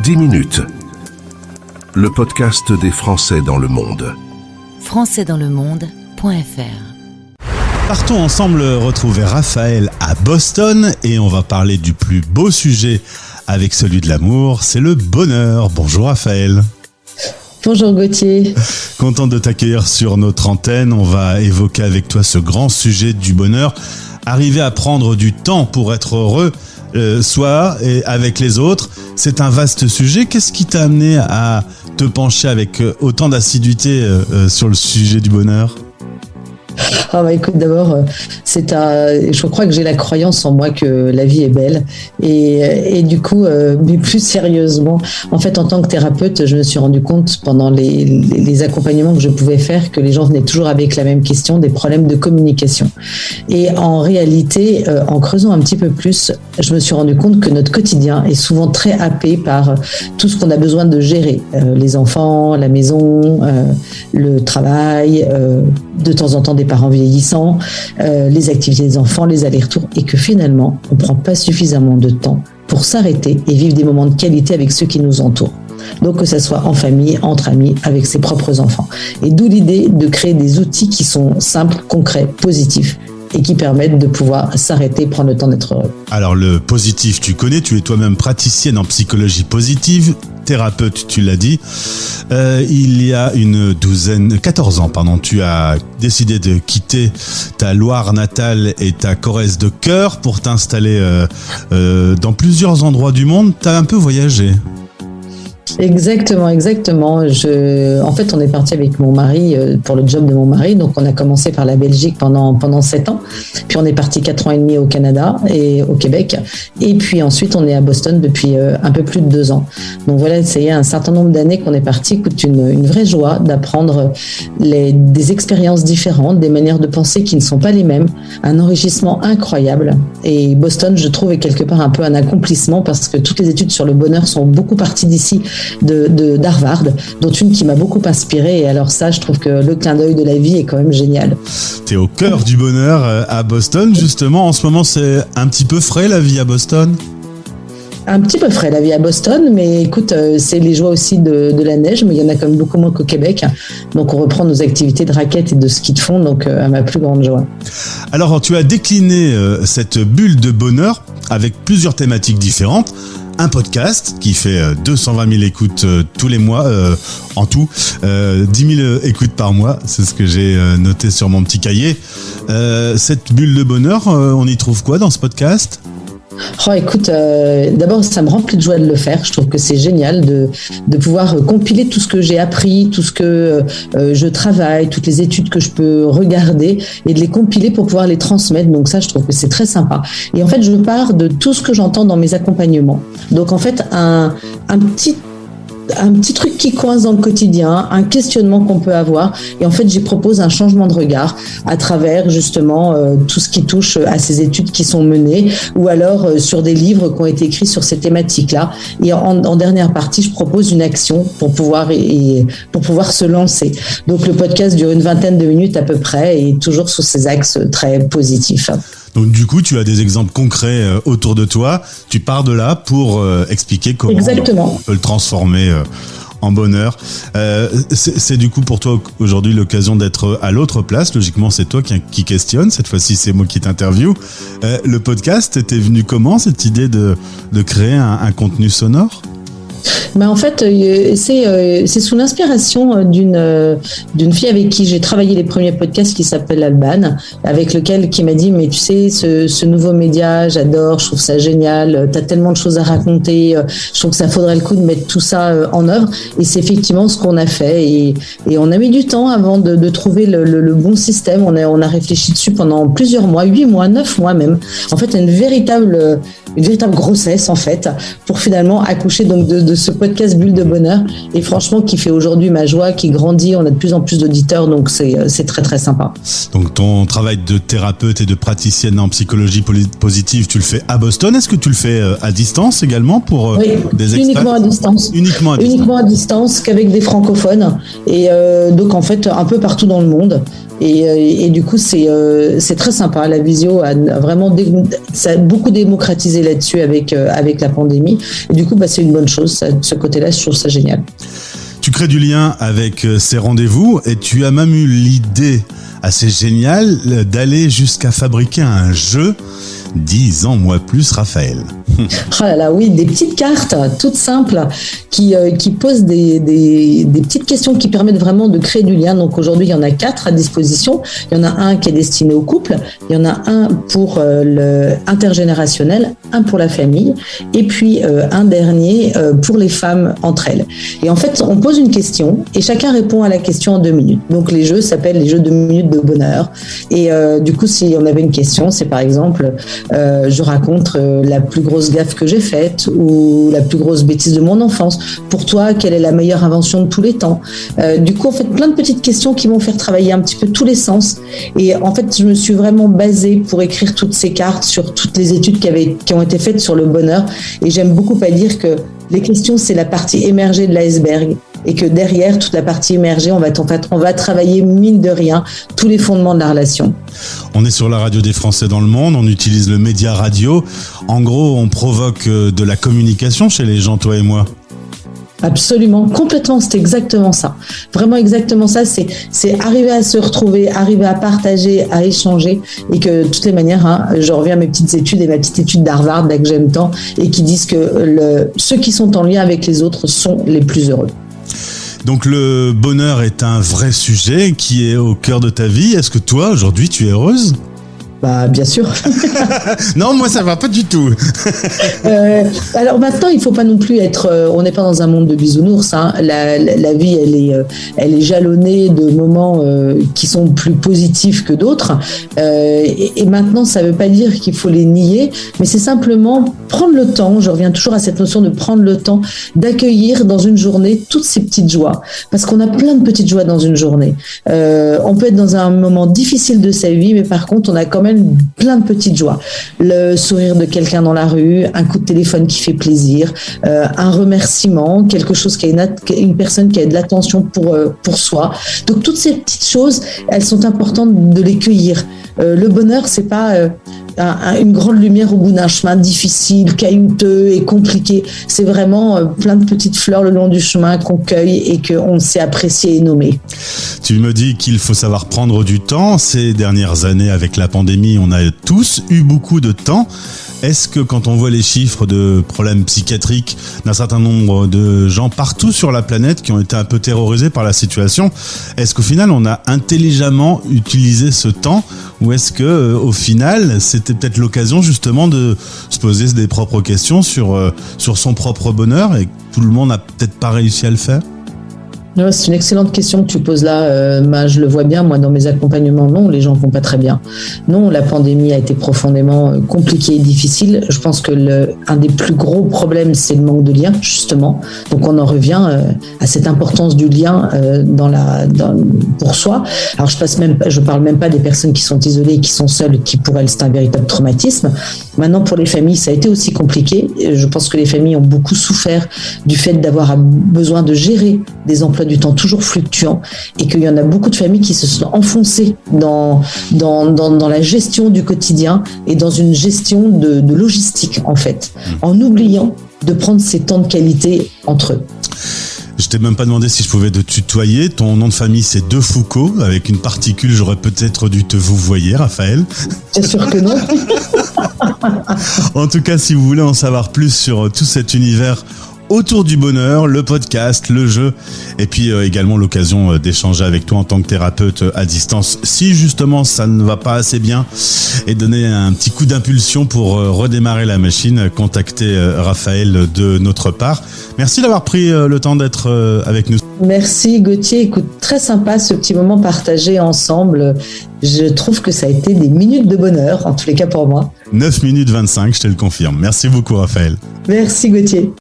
10 minutes. Le podcast des Français dans le monde. Françaisdanslemonde.fr. Partons ensemble retrouver Raphaël à Boston et on va parler du plus beau sujet avec celui de l'amour, c'est le bonheur. Bonjour Raphaël. Bonjour Gauthier. Content de t'accueillir sur notre antenne. On va évoquer avec toi ce grand sujet du bonheur. Arriver à prendre du temps pour être heureux, soi et avec les autres, c'est un vaste sujet. Qu'est-ce qui t'a amené à te pencher avec autant d'assiduité sur le sujet du bonheur ? Écoute, d'abord, je crois que j'ai la croyance en moi que la vie est belle et du coup, mais plus sérieusement, en fait, en tant que thérapeute, je me suis rendu compte pendant les accompagnements que je pouvais faire que les gens venaient toujours avec la même question, des problèmes de communication. Et en réalité, en creusant un petit peu plus, je me suis rendu compte que notre quotidien est souvent très happé par tout ce qu'on a besoin de gérer, les enfants, la maison, le travail, de temps en temps des parents vieillissants, les activités des enfants, les allers-retours, et que finalement, on ne prend pas suffisamment de temps pour s'arrêter et vivre des moments de qualité avec ceux qui nous entourent. Donc que ça soit en famille, entre amis, avec ses propres enfants. Et d'où l'idée de créer des outils qui sont simples, concrets, positifs, et qui permettent de pouvoir s'arrêter et prendre le temps d'être heureux. Alors le positif, tu connais, tu es toi-même praticienne en psychologie positive, thérapeute, tu l'as dit. Il y a 14 ans, tu as décidé de quitter ta Loire natale et ta Corrèze de cœur pour t'installer dans plusieurs endroits du monde. Tu as un peu voyagé. Exactement. En fait, on est parti avec mon mari pour le job de mon mari. Donc, on a commencé par la Belgique pendant 7 ans. Puis, on est parti 4 ans et demi au Canada et au Québec. Et puis, ensuite, on est à Boston depuis un peu plus de 2 ans. Donc, voilà, c'est un certain nombre d'années qu'on est parti. Écoute, une vraie joie d'apprendre des expériences différentes, des manières de penser qui ne sont pas les mêmes. Un enrichissement incroyable. Et Boston, je trouve, est quelque part un peu un accomplissement parce que toutes les études sur le bonheur sont beaucoup parties d'ici. d'Harvard, dont une qui m'a beaucoup inspirée. Et alors ça, je trouve que le clin d'œil de la vie est quand même génial. T'es au cœur du bonheur à Boston, justement. En ce moment, c'est un petit peu frais, la vie à Boston ? Un petit peu frais la vie à Boston, mais écoute, c'est les joies aussi de la neige, mais il y en a quand même beaucoup moins qu'au Québec. Donc on reprend nos activités de raquettes et de ski de fond, donc à ma plus grande joie. Alors tu as décliné cette bulle de bonheur avec plusieurs thématiques différentes. Un podcast qui fait 220 000 écoutes tous les mois, en tout, 10 000 écoutes par mois, c'est ce que j'ai noté sur mon petit cahier. Cette bulle de bonheur, on y trouve quoi dans ce podcast ? Écoute, d'abord ça me remplit de joie de le faire. Je trouve que c'est génial de pouvoir compiler tout ce que j'ai appris, tout ce que je travaille, toutes les études que je peux regarder et de les compiler pour pouvoir les transmettre. Donc ça, je trouve que c'est très sympa. Et en fait, je pars de tout ce que j'entends dans mes accompagnements. Donc en fait, un petit truc qui coince dans le quotidien, un questionnement qu'on peut avoir. Et en fait, j'y propose un changement de regard à travers justement tout ce qui touche à ces études qui sont menées ou alors sur des livres qui ont été écrits sur ces thématiques-là. Et en dernière partie, je propose une action pour pouvoir se lancer. Donc, le podcast dure une vingtaine de minutes à peu près et toujours sous ces axes très positifs. Donc du coup, tu as des exemples concrets autour de toi. Tu pars de là pour expliquer comment on peut le transformer en bonheur. C'est du coup pour toi aujourd'hui l'occasion d'être à l'autre place. Logiquement, c'est toi qui questionne. Cette fois-ci, c'est moi qui t'interviewe. Le podcast, t'es venu comment, cette idée de créer un contenu sonore ? En fait, c'est sous l'inspiration d'une fille avec qui j'ai travaillé les premiers podcasts qui s'appelle Alban, qui m'a dit mais tu sais ce nouveau média, j'adore, je trouve ça génial, t'as tellement de choses à raconter, je trouve que ça faudrait le coup de mettre tout ça en œuvre. Et c'est effectivement ce qu'on a fait et on a mis du temps avant de trouver le bon système. On a réfléchi dessus pendant plusieurs mois, 8 mois, 9 mois même. En fait, une véritable grossesse en fait pour finalement accoucher donc de ce podcast Bulle de bonheur et franchement qui fait aujourd'hui ma joie, qui grandit, on a de plus en plus d'auditeurs donc c'est très très sympa. Donc ton travail de thérapeute et de praticienne en psychologie positive, tu le fais à Boston, est-ce que tu le fais à distance également pour des expats ? Uniquement à distance qu'avec des francophones et donc en fait un peu partout dans le monde. Et du coup, c'est très sympa. La visio a vraiment ça a beaucoup démocratisé là-dessus avec la pandémie. Et du coup, c'est une bonne chose. Ce côté-là, je trouve ça génial. Tu crées du lien avec ces rendez-vous et tu as même eu l'idée assez géniale d'aller jusqu'à fabriquer un jeu. 10 ans, moi plus, Raphaël. Oh là là, oui, des petites cartes toutes simples qui posent des petites questions qui permettent vraiment de créer du lien. Donc aujourd'hui, il y en a 4 à disposition. Il y en a un qui est destiné au couple, il y en a un pour le intergénérationnel, un pour la famille, et puis un dernier pour les femmes entre elles. Et en fait, on pose une question et chacun répond à la question en 2 minutes. Donc les jeux s'appellent les jeux 2 minutes de bonheur. Et du coup, si on avait une question, c'est par exemple... je raconte la plus grosse gaffe que j'ai faite ou la plus grosse bêtise de mon enfance. Pour toi, quelle est la meilleure invention de tous les temps? Du coup, en fait, plein de petites questions qui vont faire travailler un petit peu tous les sens. Et en fait, je me suis vraiment basée pour écrire toutes ces cartes sur toutes les études qui ont été faites sur le bonheur. Et j'aime beaucoup à dire que les questions, c'est la partie émergée de l'iceberg. Et que derrière toute la partie émergée, on va travailler mine de rien tous les fondements de la relation. On est sur la radio des Français dans le monde, on utilise le média radio. En gros, on provoque de la communication chez les gens, toi et moi. Absolument, complètement, c'est exactement ça. Vraiment exactement ça, c'est arriver à se retrouver, arriver à partager, à échanger et que de toutes les manières, je reviens à mes petites études et ma petite étude d'Harvard là, que j'aime tant et qui disent que ceux qui sont en lien avec les autres sont les plus heureux. Donc le bonheur est un vrai sujet qui est au cœur de ta vie. Est-ce que toi, aujourd'hui, tu es heureuse ? Bien sûr. Non, moi ça va pas du tout. Alors maintenant, il faut pas non plus être. On n'est pas dans un monde de bisounours. La vie, elle est jalonnée de moments qui sont plus positifs que d'autres. Et maintenant, ça veut pas dire qu'il faut les nier, mais c'est simplement prendre le temps. Je reviens toujours à cette notion de prendre le temps d'accueillir dans une journée toutes ces petites joies, parce qu'on a plein de petites joies dans une journée. On peut être dans un moment difficile de sa vie, mais par contre, on a quand même plein de petites joies. Le sourire de quelqu'un dans la rue, un coup de téléphone qui fait plaisir, un remerciement, quelque chose une personne qui a de l'attention pour soi. Donc toutes ces petites choses, elles sont importantes de les cueillir. Le bonheur, c'est pas une grande lumière au bout d'un chemin difficile, caillouteux et compliqué. C'est vraiment plein de petites fleurs le long du chemin qu'on cueille et qu'on sait apprécier et nommer. Tu me dis qu'il faut savoir prendre du temps. Ces dernières années, avec la pandémie, on a tous eu beaucoup de temps. Est-ce que quand on voit les chiffres de problèmes psychiatriques d'un certain nombre de gens partout sur la planète qui ont été un peu terrorisés par la situation, est-ce qu'au final on a intelligemment utilisé ce temps, ou est-ce que au final c'était peut-être l'occasion justement de se poser des propres questions sur son propre bonheur et que tout le monde n'a peut-être pas réussi à le faire? C'est une excellente question que tu poses là. Je le vois bien, moi, dans mes accompagnements. Non, les gens vont pas très bien. Non, la pandémie a été profondément compliquée et difficile. Je pense que un des plus gros problèmes, c'est le manque de lien, justement. Donc, on en revient à cette importance du lien pour soi. Alors, je parle même pas des personnes qui sont isolées, qui sont seules, qui pour elles, c'est un véritable traumatisme. Maintenant, pour les familles, ça a été aussi compliqué. Je pense que les familles ont beaucoup souffert du fait d'avoir besoin de gérer des emplois du temps toujours fluctuants et qu'il y en a beaucoup de familles qui se sont enfoncées dans la gestion du quotidien et dans une gestion de logistique, en fait, en oubliant de prendre ces temps de qualité entre eux. Je t'ai même pas demandé si je pouvais te tutoyer. Ton nom de famille, c'est De Foucault. Avec une particule, j'aurais peut-être dû te vouvoyer, Raphaël. Bien sûr que non. En tout cas, si vous voulez en savoir plus sur tout cet univers autour du bonheur, le podcast, le jeu, et puis également l'occasion d'échanger avec toi en tant que thérapeute à distance, si justement ça ne va pas assez bien, et donner un petit coup d'impulsion pour redémarrer la machine, contactez Raphaël de notre part. Merci d'avoir pris le temps d'être avec nous. Merci Gauthier, écoute, très sympa ce petit moment partagé ensemble. Je trouve que ça a été des minutes de bonheur, en tous les cas pour moi. 9 minutes 25, je te le confirme. Merci beaucoup Raphaël. Merci Gauthier.